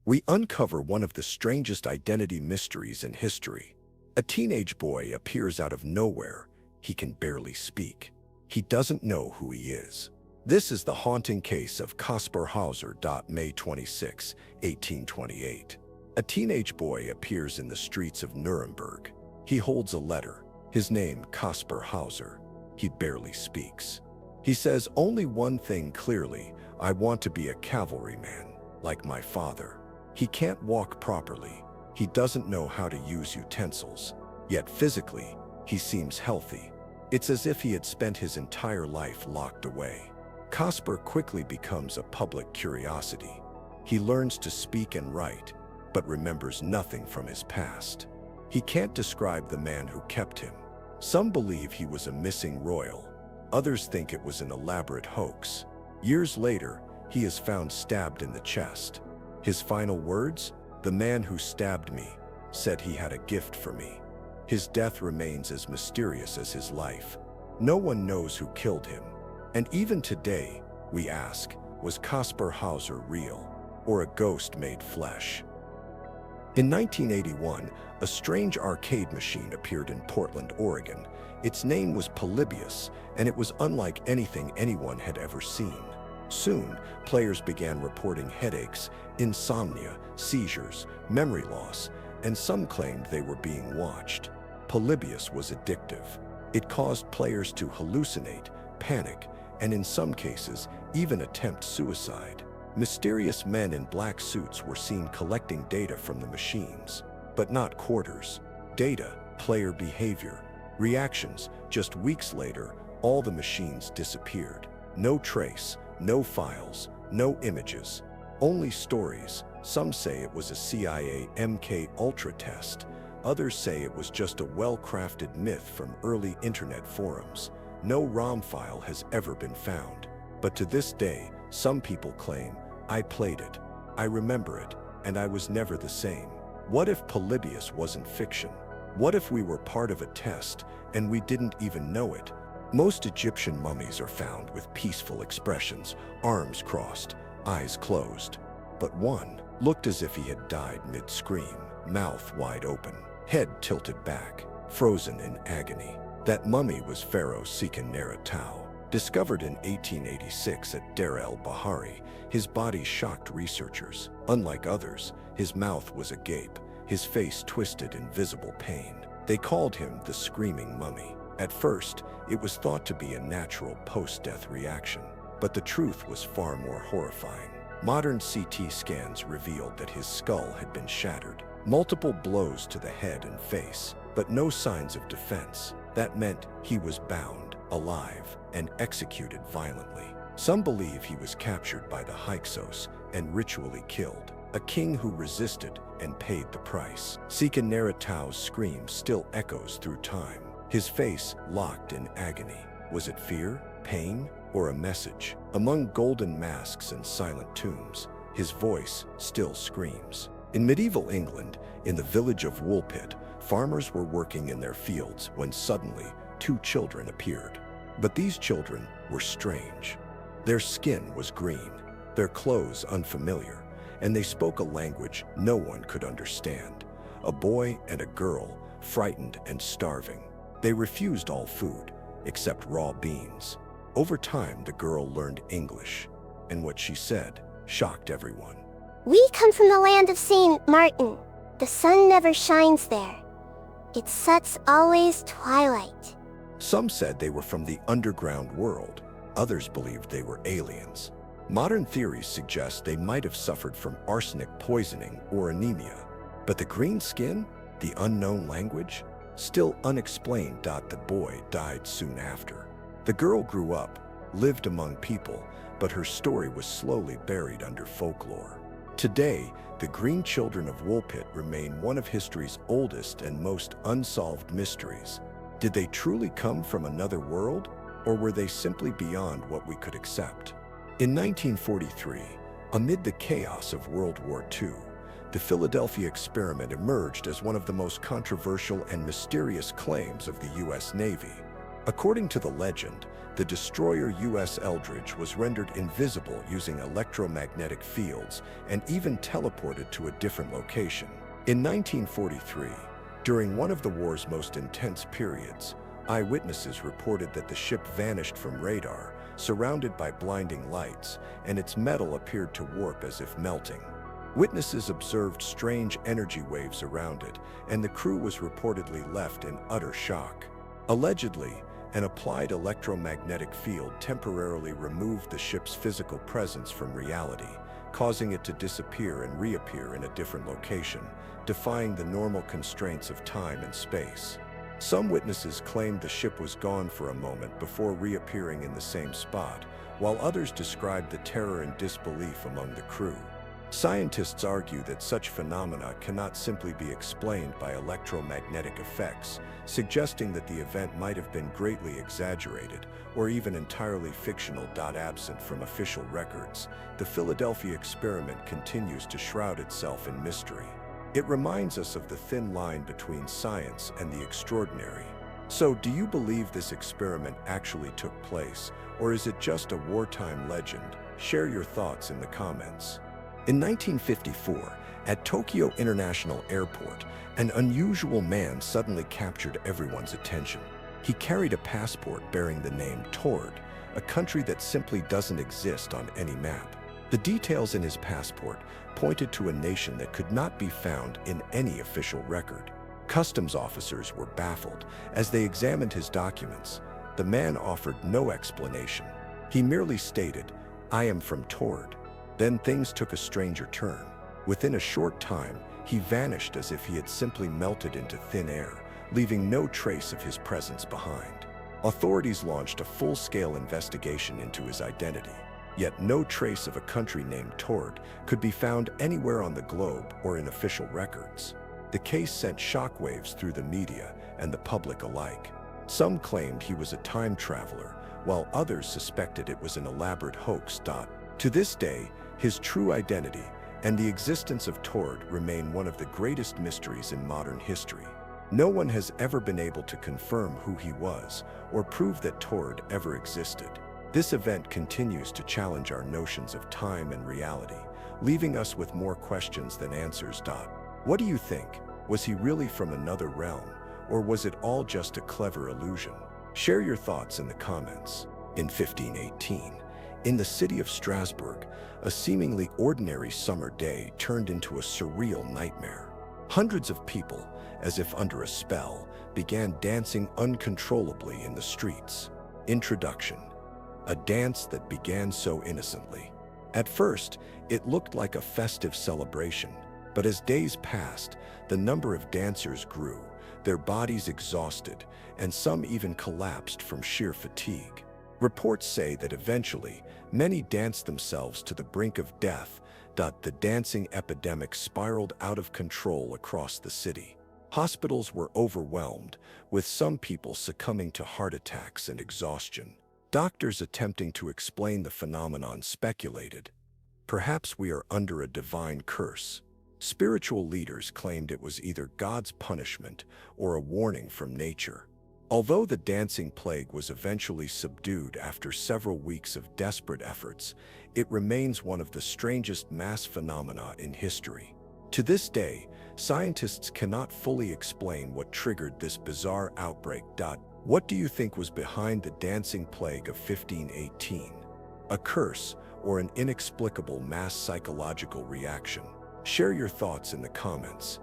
we uncover one of the strangest identity mysteries in history. A teenage boy appears out of nowhere. He can barely speak. He doesn't know who he is. This is the haunting case of Kaspar Hauser. May 26, 1828. A teenage boy appears in the streets of Nuremberg. He holds a letter. His name, Kaspar Hauser. He barely speaks. He says only one thing clearly: I want to be a cavalryman, like my father. He can't walk properly. He doesn't know how to use utensils. Yet physically, he seems healthy. It's as if he had spent his entire life locked away. Kaspar quickly becomes a public curiosity. He learns to speak and write, but remembers nothing from his past. He can't describe the man who kept him. Some believe he was a missing royal. Others think it was an elaborate hoax. Years later, he is found stabbed in the chest. His final words? "The man who stabbed me said he had a gift for me." His death remains as mysterious as his life. No one knows who killed him. And even today, we ask, was Kaspar Hauser real, or a ghost made flesh? In 1981, a strange arcade machine appeared in Portland, Oregon. Its name was Polybius, and it was unlike anything anyone had ever seen. Soon, players began reporting headaches, insomnia, seizures, memory loss, and some claimed they were being watched. Polybius was addictive. It caused players to hallucinate, panic, and in some cases, even attempt suicide. Mysterious men in black suits were seen collecting data from the machines, but not quarters. Data, player behavior, reactions. Just weeks later, all the machines disappeared. No trace, no files, no images, only stories. Some say it was a CIA MK Ultra test. Others say it was just a well-crafted myth from early internet forums. No ROM file has ever been found. But to this day, some people claim, "I played it, I remember it, and I was never the same." What if Polybius wasn't fiction? What if we were part of a test and we didn't even know it? Most Egyptian mummies are found with peaceful expressions, arms crossed, eyes closed. But one looked as if he had died mid-scream, mouth wide open, head tilted back, frozen in agony. That mummy was Pharaoh Seqen-Nera-Tao. Discovered in 1886 at Deir el-Bahari, his body shocked researchers. Unlike others, his mouth was agape, his face twisted in visible pain. They called him the Screaming Mummy. At first, it was thought to be a natural post-death reaction, but the truth was far more horrifying. Modern CT scans revealed that his skull had been shattered, multiple blows to the head and face, but no signs of defense. That meant he was bound, alive, and executed violently. Some believe he was captured by the Hyksos and ritually killed, a king who resisted and paid the price. Seqen-Nera-Tao's scream still echoes through time, his face locked in agony. Was it fear, pain, or a message? Among golden masks and silent tombs, his voice still screams. In medieval England, in the village of Woolpit, farmers were working in their fields when suddenly 2 children appeared. But these children were strange. Their skin was green, their clothes unfamiliar, and they spoke a language no one could understand. A boy and a girl, frightened and starving. They refused all food, except raw beans. Over time, the girl learned English, and what she said shocked everyone. "We come from the land of Saint Martin. The sun never shines there. It sets always twilight." Some said they were from the underground world. Others believed they were aliens. Modern theories suggest they might have suffered from arsenic poisoning or anemia. But the green skin, the unknown language, still unexplained. The boy died soon after. The girl grew up, lived among people, but her story was slowly buried under folklore. Today, the Green Children of Woolpit remain one of history's oldest and most unsolved mysteries. Did they truly come from another world, or were they simply beyond what we could accept? In 1943, amid the chaos of World War II, the Philadelphia experiment emerged as one of the most controversial and mysterious claims of the U.S. Navy. According to the legend, the destroyer U.S. Eldridge was rendered invisible using electromagnetic fields and even teleported to a different location. In 1943, during one of the war's most intense periods, eyewitnesses reported that the ship vanished from radar, surrounded by blinding lights, and its metal appeared to warp as if melting. Witnesses observed strange energy waves around it, and the crew was reportedly left in utter shock. Allegedly, an applied electromagnetic field temporarily removed the ship's physical presence from reality, causing it to disappear and reappear in a different location, defying the normal constraints of time and space. Some witnesses claimed the ship was gone for a moment before reappearing in the same spot, while others described the terror and disbelief among the crew. Scientists argue that such phenomena cannot simply be explained by electromagnetic effects, suggesting that the event might have been greatly exaggerated or even entirely fictional. Absent from official records, the Philadelphia experiment continues to shroud itself in mystery. It reminds us of the thin line between science and the extraordinary. So, do you believe this experiment actually took place, or is it just a wartime legend? Share your thoughts in the comments. In 1954, at Tokyo International Airport, an unusual man suddenly captured everyone's attention. He carried a passport bearing the name Tord, a country that simply doesn't exist on any map. The details in his passport pointed to a nation that could not be found in any official record. Customs officers were baffled as they examined his documents. The man offered no explanation. He merely stated, "I am from Tord." Then things took a stranger turn. Within a short time, he vanished as if he had simply melted into thin air, leaving no trace of his presence behind. Authorities launched a full-scale investigation into his identity. Yet no trace of a country named Tord could be found anywhere on the globe or in official records. The case sent shockwaves through the media and the public alike. Some claimed he was a time traveler, while others suspected it was an elaborate hoax. To this day, his true identity and the existence of Tord remain one of the greatest mysteries in modern history. No one has ever been able to confirm who he was or prove that Tord ever existed. This event continues to challenge our notions of time and reality, leaving us with more questions than answers. What do you think? Was he really from another realm, or was it all just a clever illusion? Share your thoughts in the comments. In 1518, in the city of Strasbourg, a seemingly ordinary summer day turned into a surreal nightmare. Hundreds of people, as if under a spell, began dancing uncontrollably in the streets. Introduction: a dance that began so innocently. At first, it looked like a festive celebration, but as days passed, the number of dancers grew, their bodies exhausted, and some even collapsed from sheer fatigue. Reports say that eventually, many danced themselves to the brink of death. The dancing epidemic spiraled out of control across the city. Hospitals were overwhelmed, with some people succumbing to heart attacks and exhaustion. Doctors attempting to explain the phenomenon speculated, perhaps we are under a divine curse. Spiritual leaders claimed it was either God's punishment or a warning from nature. Although the dancing plague was eventually subdued after several weeks of desperate efforts, it remains one of the strangest mass phenomena in history. To this day, scientists cannot fully explain what triggered this bizarre outbreak. What do you think was behind the dancing plague of 1518? A curse or an inexplicable mass psychological reaction? Share your thoughts in the comments.